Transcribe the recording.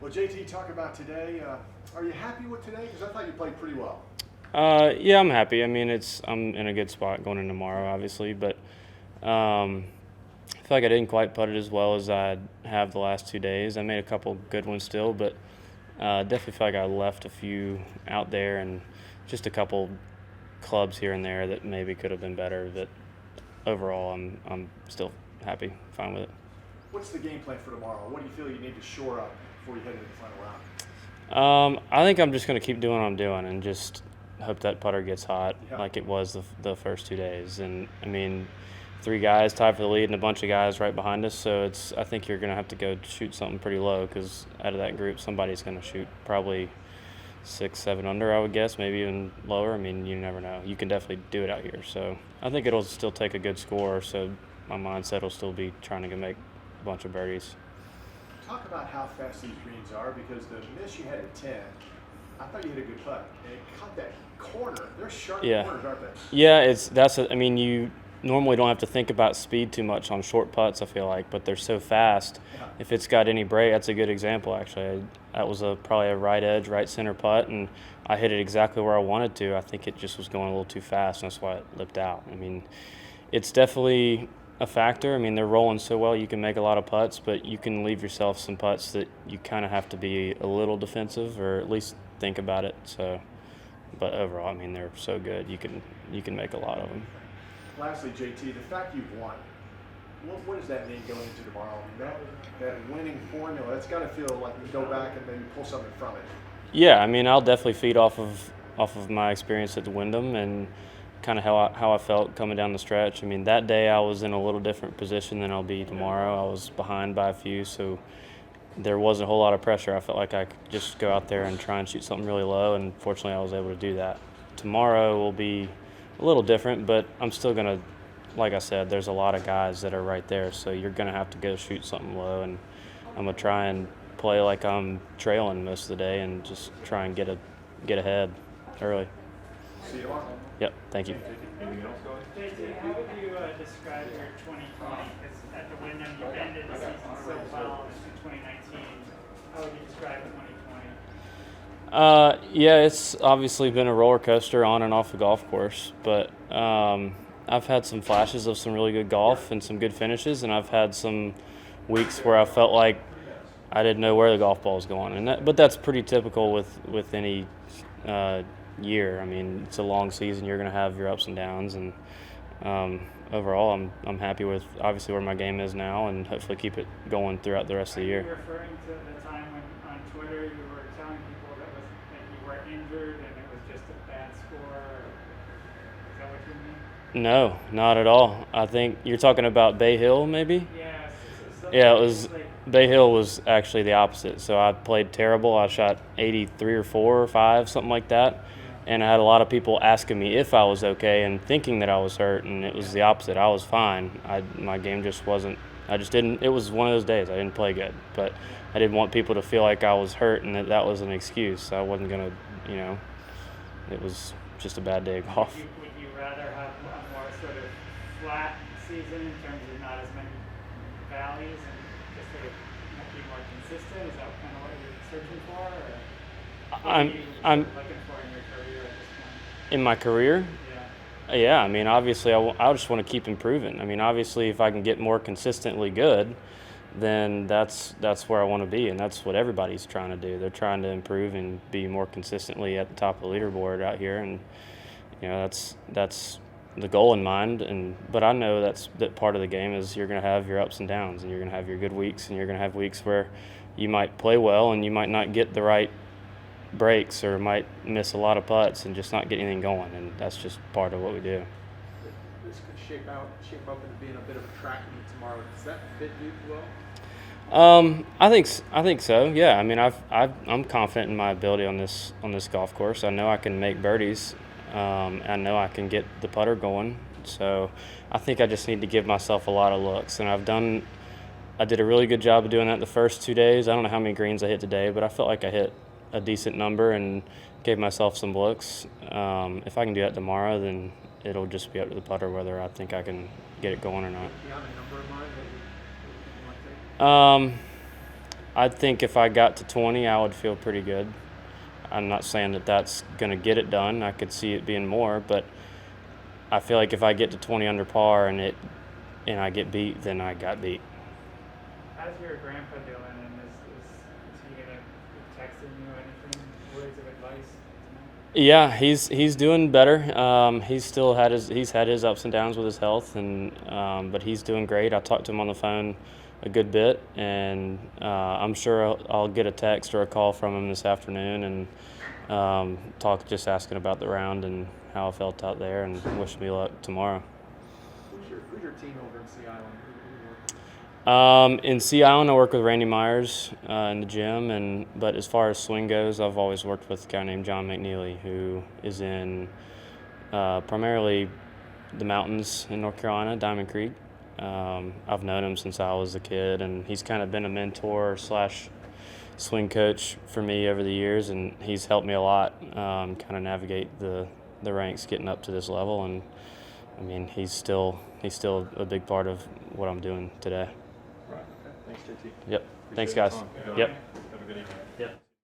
Well, JT, talk about today. Are you happy with today? Because I thought you played pretty well. Yeah, I'm happy. I mean, I'm in a good spot going in tomorrow, obviously, but I feel like I didn't quite putt it as well as I have the last 2 days. I made a couple good ones still, but definitely feel like I left a few out there and just a couple clubs here and there that maybe could have been better. But overall, I'm still happy, fine with it. What's the game plan for tomorrow? What do you feel you need to shore up before you head into the final round? I think I'm just going to keep doing what I'm doing and just hope that putter gets hot like it was the first 2 days. And, I mean, 3 guys tied for the lead and a bunch of guys right behind us, so I think you're going to have to go shoot something pretty low because out of that group, somebody's going to shoot probably 6, 7 under, I would guess, maybe even lower. I mean, you never know. You can definitely do it out here. So I think it'll still take a good score, so my mindset will still be trying to make a bunch of birdies. Talk about how fast these greens are, because the miss you had at 10, I thought you hit a good putt, and it caught that corner. They're sharp corners, aren't they? Yeah, I mean, you normally don't have to think about speed too much on short putts, I feel like, but they're so fast. Yeah. If it's got any break, that's a good example, actually. That was probably a right edge, right center putt, and I hit it exactly where I wanted to. I think it just was going a little too fast, and that's why it lipped out. I mean, it's definitely a factor. I mean, they're rolling so well, you can make a lot of putts, but you can leave yourself some putts that you kind of have to be a little defensive or at least think about it. So, but overall, I mean, they're so good. You can make a lot of them. Lastly, JT, the fact you've won, what does that mean going into tomorrow? I mean, that winning formula, that's got to feel like you go back and maybe pull something from it. Yeah, I mean, I'll definitely feed off of my experience at the Wyndham and kind of how I felt coming down the stretch. I mean, that day I was in a little different position than I'll be tomorrow. I was behind by a few, so there wasn't a whole lot of pressure. I felt like I could just go out there and try and shoot something really low, and fortunately I was able to do that. Tomorrow will be a little different, but I'm still going to, like I said, there's a lot of guys that are right there, so you're going to have to go shoot something low, and I'm going to try and play like I'm trailing most of the day and just try and get ahead early. See you tomorrow. Yep, thank you. JT, how would you describe your 2020? Because at the Wyndham, you ended the season so well in 2019. How would you describe 2020? Yeah, it's obviously been a roller coaster on and off the golf course, but I've had some flashes of some really good golf and some good finishes, and I've had some weeks where I felt like I didn't know where the golf ball was going, but that's pretty typical with any year. I mean, it's a long season. You're going to have your ups and downs, and overall, I'm happy with obviously where my game is now, and hopefully keep it going throughout the rest of the year. Are you referring to the time when on Twitter you were telling people that you were injured and it was just a bad score? Is that what you mean? No, not at all. I think you're talking about Bay Hill, maybe? Yes. Yeah, it was Bay Hill was actually the opposite. So I played terrible. I shot 83 or 4 or 5, something like that. And I had a lot of people asking me if I was okay and thinking that I was hurt, and it was the opposite. I was fine. My game just wasn't – I just didn't – it was one of those days. I didn't play good. But I didn't want people to feel like I was hurt and that was an excuse. I wasn't going to – it was just a bad day of golf. Would you rather have a more sort of flat season in terms of not as many valleys and just sort of be more consistent? Is that kind of what you're searching for? Or what are you looking for in your career at this point? In my career? Yeah, I mean, obviously, I just want to keep improving. I mean, obviously, if I can get more consistently good, then that's where I want to be, and that's what everybody's trying to do. They're trying to improve and be more consistently at the top of the leaderboard out here, and that's the goal in mind. But I know that part of the game is you're going to have your ups and downs, and you're going to have your good weeks, and you're going to have weeks where you might play well and you might not get the right breaks or might miss a lot of putts and just not get anything going, and that's just part of what we do. This could shape up into being a bit of a track meet tomorrow. Does that fit you well? I think so. Yeah, I mean, I'm confident in my ability on this golf course. I know I can make birdies. I know I can get the putter going. So I think I just need to give myself a lot of looks, and I did a really good job of doing that the first 2 days. I don't know how many greens I hit today, but I felt like I hit a decent number and gave myself some looks. If I can do that tomorrow, then it'll just be up to the putter whether I think I can get it going or not. Do you have a number in mind that you want to take? I think if I got to 20, I would feel pretty good. I'm not saying that that's going to get it done. I could see it being more, but I feel like if I get to 20 under par and I get beat, then I got beat. How's your grandpa doing, and is he gonna be texting you anything, words of advice tonight? Yeah, he's doing better. He's had his ups and downs with his health, and but he's doing great. I talked to him on the phone a good bit, and I'm sure I'll get a text or a call from him this afternoon and just asking about the round and how I felt out there, and wish me luck tomorrow. Who's your team over in Sea Island? Who you work with? In Sea Island, I work with Randy Myers in the gym, but as far as swing goes, I've always worked with a guy named John McNeely, who is in primarily the mountains in North Carolina, Diamond Creek. I've known him since I was a kid, and he's kind of been a mentor / swing coach for me over the years, and he's helped me a lot kind of navigate the ranks getting up to this level. And I mean, he's still a big part of what I'm doing today. Right. Okay. Thanks, JT. Yep. Thanks, Appreciate guys. the time. Yep. Have a good evening. Yep.